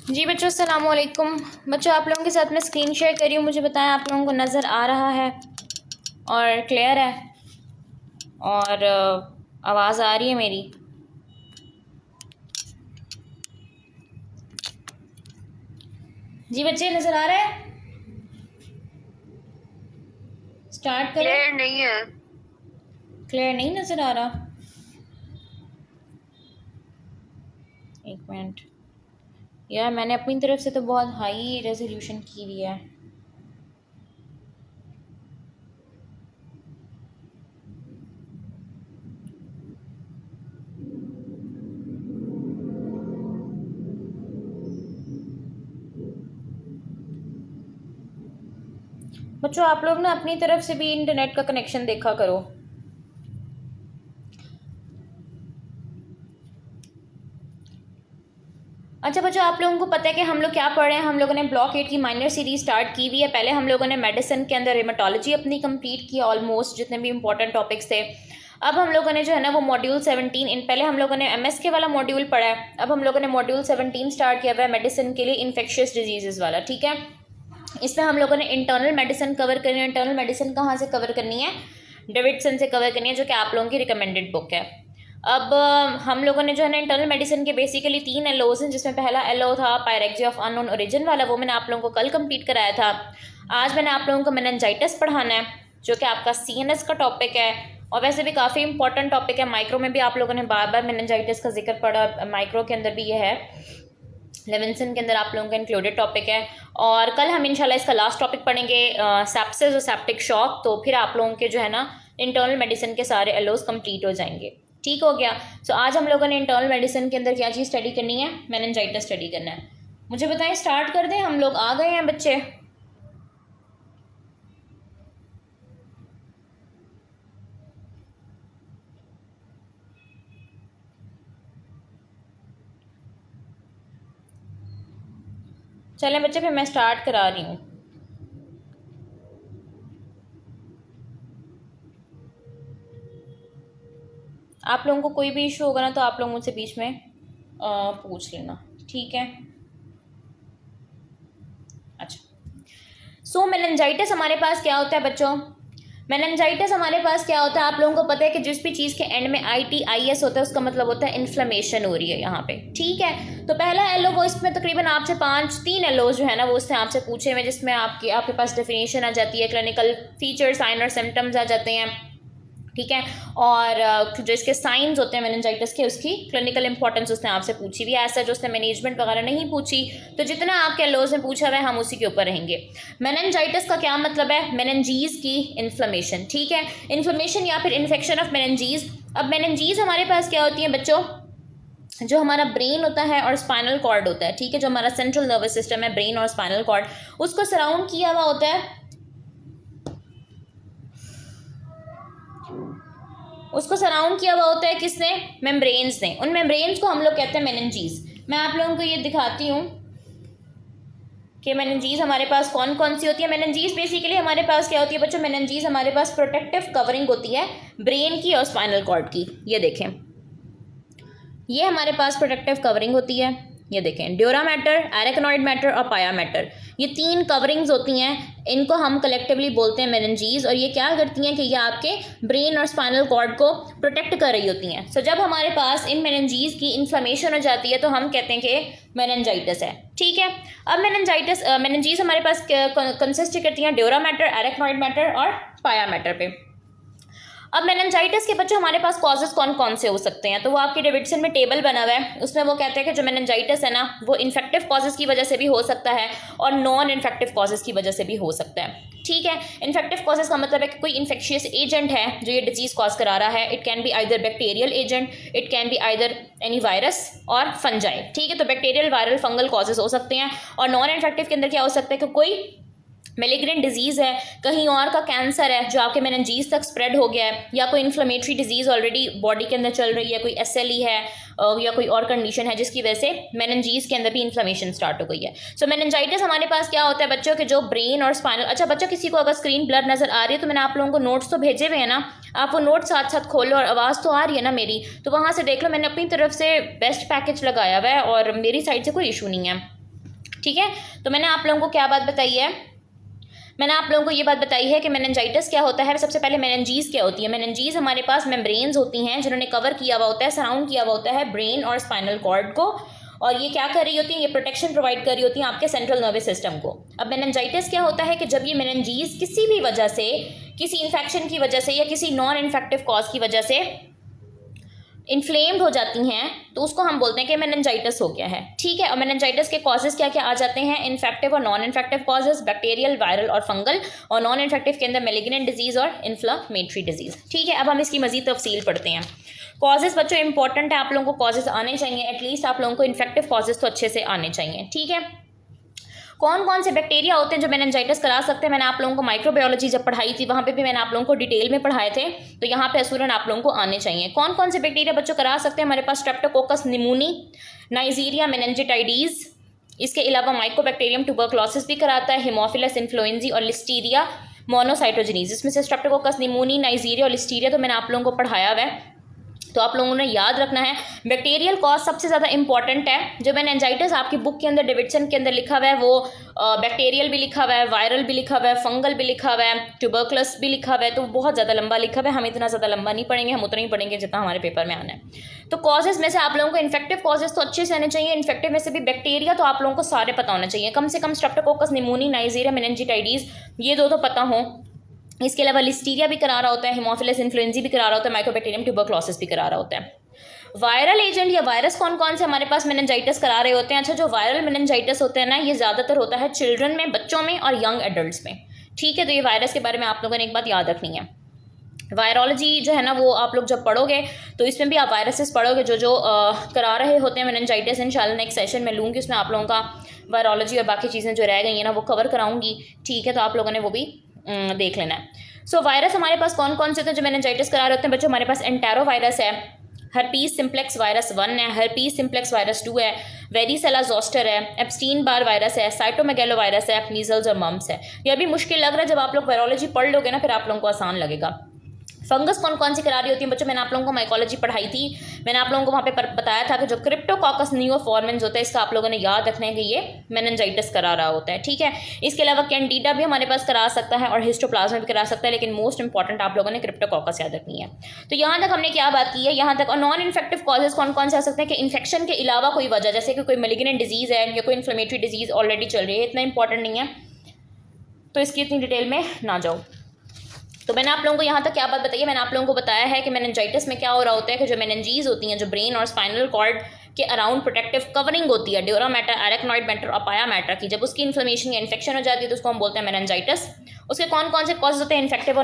जी बच्चों, अस्सलाम वालेकुम। बच्चों, आप लोगों के साथ मैं स्क्रीन शेयर कर रही हूँ। मुझे बताएं आप लोगों को नज़र आ रहा है और क्लियर है और आवाज़ आ रही है मेरी? जी बच्चे, नज़र आ रहा है? स्टार्ट करें। क्लियर नहीं है। क्लियर नहीं नज़र आ रहा? एक मिनट यार, मैंने अपनी तरफ से तो बहुत हाई रेजोल्यूशन की हुई है। बच्चों, आप लोग ना अपनी तरफ से भी इंटरनेट का कनेक्शन देखा करो। अच्छा बच्चों, आप लोगों को पता है कि हम लोग क्या पढ़ रहे हैं? हम लोगों ने ब्लॉक 8 की माइनर सीरीज स्टार्ट की हुई है। पहले हम लोगों ने मेडिसिन के अंदर हेमाटोलॉजी अपनी कंप्लीट की, ऑलमोस्ट जितने भी इंपॉर्टेंट टॉपिक्स थे। अब हम लोगों ने जो है ना वो मॉड्यूल 17 पहले हम लोगों ने एमएसके वाला मॉड्यूल पढ़ा है। अब हम लोगों ने मॉड्यूल 17 स्टार्ट किया हुआ है मेडिसिन के लिए, इन्फेक्शियस डिजीजेज वाला। ठीक है, इसमें हम लोगों ने इंटरनल मेडिसिन कवर करनी है। इंटरनल मेडिसिन कहाँ से कवर करनी है? डेविडसन से कवर करनी है, जो कि आप लोगों की रिकमेंडेड बुक है। अब हम लोगों ने जो है ना इंटरनल मेडिसिन के बेसिकली 3 एलोज हैं, जिसमें पहला एलो था पायरेक्सिया ऑफ अननोन ओरिजिन वाला, वो मैंने आप लोगों को कल कंप्लीट कराया था। आज मैंने आप लोगों को मेनिंजाइटिस पढ़ाना है, जो कि आपका सीएनएस का टॉपिक है और वैसे भी काफ़ी इंपॉर्टेंट टॉपिक है। माइक्रो में भी आप लोगों ने बार बार मेनिंजाइटिस का जिक्र पढ़ा, माइक्रो के अंदर भी ये है, लेविंसन के अंदर आप लोगों का इंक्लूडेड टॉपिक है। और कल हम इंशाल्लाह इसका लास्ट टॉपिक पढ़ेंगे, सेप्सिस और सेप्टिक शॉक। तो फिर आप लोगों के जो है ना इंटरनल मेडिसिन के सारे एलोज कंप्लीट हो जाएंगे। ठीक हो गया। तो आज हम लोगों ने इंटरनल मेडिसिन के अंदर क्या चीज़ स्टडी करनी है? मेनिंजाइटिस स्टडी करना है। मुझे बताएं, स्टार्ट कर दें? हम लोग आ गए हैं बच्चे? चलें बच्चे, फिर मैं स्टार्ट करा रही हूँ। आप लोगों को कोई भी इशू होगा ना तो आप लोग मुझसे बीच में पूछ लेना, ठीक है? अच्छा, सो मेनिंजाइटिस हमारे पास क्या होता है बच्चों? मेनिंजाइटिस हमारे पास क्या होता है? आप लोगों को पता है कि जिस भी चीज़ के एंड में ITIS होता है उसका मतलब होता है इन्फ्लेमेशन हो रही है यहाँ पे। ठीक है, तो पहला एलो वो इसमें तकरीबन आपसे 3 एलोज जो है ना वो उससे आपसे पूछे हुए, जिसमें आपके पास डेफिनेशन आ जाती है, क्लिनिकल फीचर, साइन और सिम्टम्स आ जाते हैं। ठीक है, और जो इसके साइंस होते हैं मेनिंजाइटिस के, उसकी क्लिनिकल इंपॉर्टेंस उसने आपसे पूछी भी। ऐसा जो उसने मैनेजमेंट वगैरह नहीं पूछी, तो जितना आपके एलोज में पूछा हुआ है हम उसी के ऊपर रहेंगे। मेनिंजाइटिस का क्या मतलब है? मेनिंजीज की इन्फ्लेमेशन। ठीक है, इन्फ्लेमेशन या फिर इन्फेक्शन ऑफ मेनिंजीज। अब मेनिंजीज हमारे पास क्या होती है बच्चों? जो हमारा ब्रेन होता है और स्पाइनल कॉर्ड होता है, ठीक है, जो हमारा सेंट्रल नर्वस सिस्टम है, ब्रेन और स्पाइनल कॉर्ड, उसको सराउंड किया हुआ होता है, उसको सराउंड किया हुआ होता है किसने? मेम्ब्रेन्स ने। उन मेम्ब्रेन्स को हम लोग कहते हैं मेनिंजीज। मैं आप लोगों को ये दिखाती हूँ कि मेनिंजीज हमारे पास कौन कौन सी होती है। मेनिंजीज बेसिकली हमारे पास क्या होती है बच्चों? मेनिंजीज हमारे पास प्रोटेक्टिव कवरिंग होती है ब्रेन की और स्पाइनल कॉर्ड की। ये देखें, ये हमारे पास प्रोटेक्टिव कवरिंग होती है। ये देखें, ड्यूरा मैटर, एरेक्नॉइड मैटर और पाया मैटर, ये 3 कवरिंग्स होती हैं। इनको हम कलेक्टिवली बोलते हैं मेनिंजीज। और ये क्या करती हैं कि ये आपके ब्रेन और स्पाइनल कॉर्ड को प्रोटेक्ट कर रही होती हैं। सो जब हमारे पास इन मेनिंजीज की इन्फ्लेमेशन हो जाती है तो हम कहते हैं कि मेनिंजाइटिस है। ठीक है, अब मेनिंजीज हमारे पास कंसिस्ट करती हैं ड्यूरा मैटर, एरेक्नॉइड मैटर और पाया मैटर पे। अब मेनिंजाइटिस के बच्चों हमारे पास कॉजेज कौन कौन से हो सकते हैं? तो वो आपकी डेविडसन में टेबल बना हुआ है, उसमें वो कहते हैं कि जो मेनिंजाइटिस है ना वो इन्फेक्टिव कॉजेज की वजह से भी हो सकता है और नॉन इन्फेक्टिव कॉजेज की वजह से भी हो सकता है। ठीक है, इन्फेक्टिव कॉजेज का मतलब है कि कोई इन्फेक्शियस एजेंट है जो ये डिजीज कॉज करा रहा है। It can be either bacterial agent, it can be either any virus और फंजाई। ठीक है, तो बैक्टीरियल, वायरल, फंगल कॉजेज हो सकते हैं। और नॉन इन्फेक्टिव के अंदर क्या हो सकता है कि कोई मेलिग्रेंट डिजीज़ है, कहीं और का कैंसर है जो आपके मेनिंजीज तक स्प्रेड हो गया है, या कोई इन्फ्लेमेटरी डिजीज़ ऑलरेडी बॉडी के अंदर चल रही है, कोई SLE है या कोई और कंडीशन है जिसकी वजह से मेनिंजीज के अंदर भी इन्फ्लेमेशन स्टार्ट हो गई है। सो मेनिंजाइटिस हमारे पास क्या होता है बच्चों के जो ब्रेन और स्पाइनल। अच्छा बच्चों, किसी को अगर स्क्रीन ब्लर नज़र आ रही है तो मैंने आप लोगों को नोट्स तो भेजे हुए हैं ना, आप वो नोट साथ साथ खोलो और आवाज़ तो आ रही है ना मेरी, तो वहाँ से देख लो। मैंने अपनी तरफ से बेस्ट पैकेज लगाया हुआ है और मेरी साइड से कोई इशू नहीं है। ठीक है, तो मैंने आप लोगों को क्या बात बताई है, मैंने आप लोगों को ये बात बताई है कि मेनिंजाइटिस क्या होता है। सबसे पहले मेनिंजीज क्या होती है। मेनिंजीज हमारे पास मेम्ब्रेन्स होती हैं जिन्होंने कवर किया हुआ होता है, सराउंड किया हुआ होता है ब्रेन और स्पाइनल कॉर्ड को, और ये क्या कर रही होती है, ये प्रोटेक्शन प्रोवाइड कर रही होती है आपके सेंट्रल नर्वस सिस्टम को। अब मेनिंजाइटिस क्या होता है कि जब ये मेनिंजीज किसी भी वजह से, किसी इन्फेक्शन की वजह से या किसी नॉन इन्फेक्टिव कॉज की वजह से इन्फ्लेम्ड हो जाती हैं तो उसको हम बोलते हैं कि मेनिंजाइटिस हो गया है। ठीक है, और मेनिंजाइटिस के कॉजेज क्या क्या आ जाते हैं, इन्फेक्टिव और non infective causes, bacterial, viral और फंगल, और नॉन इन्फेक्टिव के अंदर मेलिग्नेंट डिजीज और इन्फ्लामेटरी डिजीज। ठीक है, अब हम इसकी मजीद तफसील पढ़ते हैं। कॉजेज बच्चों इंपॉर्टेंट है, आप लोगों को कॉजेज आने चाहिए, एटलीस्ट आप लोगों को इन्फेक्टिव कॉजेज तो अच्छे से आने चाहिए। ठीक है, कौन कौन से बैक्टीरिया होते हैं जो मेनिंजाइटिस करा सकते हैं। मैंने आप लोगों को माइक्रोबायोलॉजी जब पढ़ाई थी वहाँ पे भी मैंने आप लोगों को डिटेल में पढ़ाए थे, तो यहाँ पे असूलन आप लोगों को आने चाहिए। कौन कौन से बैक्टीरिया बच्चों करा सकते हैं, हमारे पास स्ट्रेप्टोकोकस निमोनी, नाइजीरिया मेनिंजिटाइडीज, इसके अलावा माइकोबैक्टीरियम ट्यूबरक्लोसिस भी कराता है, हिमोफिलस इन्फ्लुएंजी और लिस्टीरिया मोनोसाइटोजेनीज। इसमें से स्ट्रेप्टोकोकस निमोनी, नाइजीरिया और लिस्टीरिया तो मैंने आप लोगों को पढ़ाया हुआ है, तो आप लोगों ने याद रखना है। बैक्टीरियल कॉज सबसे ज़्यादा इंपॉर्टेंट है। जो मेनिंजाइटिस आपकी बुक के अंदर डेविडसन के अंदर लिखा हुआ है वो बैक्टीरियल भी लिखा हुआ है, वायरल भी लिखा हुआ है, फंगल भी लिखा हुआ है, ट्यूबरकुलस भी लिखा हुआ है, तो बहुत ज़्यादा लंबा लिखा हुआ है। हम इतना ज़्यादा लंबा नहीं पढ़ेंगे, हम उतना ही पढ़ेंगे जितना हमारे पेपर में आना है। तो कॉजेज़ में से आप लोगों को इन्फेक्टिव कॉजेज़ तो अच्छे से आने चाहिए, इन्फेक्टिव में से भी बैक्टीरिया तो आप लोगों को सारे पता होना चाहिए, कम से कम स्ट्रेप्टोकोकस निमोनी, नाइजीरिया मेनिंजिटाइडीज, ये दो तो पता हो। इसके अलावा लिस्टीरिया भी करा रहा होता है, हिमोफिलस इन्फ्लुएंजी भी करा रहा होता है, माइकोबैक्टीरियम ट्यूबरक्लोसिस भी करा रहा होता है। वायरल एजेंट या वायरस कौन कौन से हमारे पास मेनिंजाइटिस करा रहे होते हैं। अच्छा, जो वायरल मेनिंजाइटिस होता है ना, ये ज़्यादातर होता है चिल्ड्रन में, बच्चों में और यंग एडल्ट्स में। ठीक है, तो ये वायरस के बारे में आप लोगों ने एक बात याद रखनी है। वायरोलॉजी जो है ना वो आप लोग जब पढ़ोगे तो इसमें भी आप वायरसेस पढ़ोगे जो करा रहे होते हैं मेनिंजाइटिस। इंशाल्लाह नेक्स्ट सेशन में लूँगी, उसमें आप लोगों का वायरोलॉजी और बाकी चीज़ें जो रह गई हैं ना वो कवर कराऊंगी। ठीक है, तो आप लोगों ने वो भी देख लेना है। सो वायरस हमारे पास कौन कौन से होते हैं जो मेनिंजाइटिस करा रहे होते हैं बच्चों। हमारे पास एंटेरो वायरस है, हर्पीस सिम्प्लेक्स वायरस 1 है, हर्पीस सिम्प्लेक्स वायरस 2 है, वेरिसेला जोस्टर है, एप्स्टीन बार वायरस है, साइटोमेगेलो वायरस है, मीजल्स और मम्स है। ये अभी मुश्किल लग रहा है, जब आप लोग वायरोलॉजी पढ़ लोगे ना फिर आप लोगों को आसान लगेगा। फंगस कौन कौन सी करा रही होती है बच्चों, मैंने आप लोगों को माइकोलॉजी पढ़ाई थी, मैंने आप लोगों को वहाँ पे बताया था कि जो क्रिप्टोकॉकस नियोफॉर्मेंस होता है इसका आप लोगों ने याद रखना है कि ये मेनिंजाइटिस करा रहा होता है। ठीक है, इसके अलावा कैंडिडा भी हमारे पास करा सकता है और हिस्टोप्लाज्मा भी करा सकता है, लेकिन मोस्ट इंपॉर्टेंट आप लोगों ने क्रिप्टोकॉकस याद रखनी है। तो यहाँ तक हमने क्या बात की है, यहाँ तक। और नॉन इन्फेक्टिव कॉजेज कौन कौन से आ सकते हैं कि इन्फेक्शन के अलावा कोई वजह, जैसे कि कोई मेलिग्नेंट डिजीज़ है या कोई इन्फ्लेमेटरी डिजीज़ ऑलरेडी चल रही है, इतना इंपॉर्टेंट नहीं है तो इसकी इतनी डिटेल में ना जाओ। तो मैंने आप लोगों को यहाँ तक क्या बात बताई है, मैंने आप लोगों को बताया है कि मेनिंजाइटिस में क्या हो रहा होता है कि जो मेनिंजीज होती हैं, जो ब्रेन और स्पाइनल कॉर्ड के अराउंड प्रोटेक्टिव कवरिंग होती है ड्यूरा मैटर, एरेक्नॉइड मैटर और पाया मैटर की, जब उसकी इन्फ्लेमेशन या इन्फेक्शन हो जाती है तो उसको हम बोलते हैं मेनिंजाइटिस। उसके कौन कौन से कॉजेज होते हैं इन्फेक्टिव और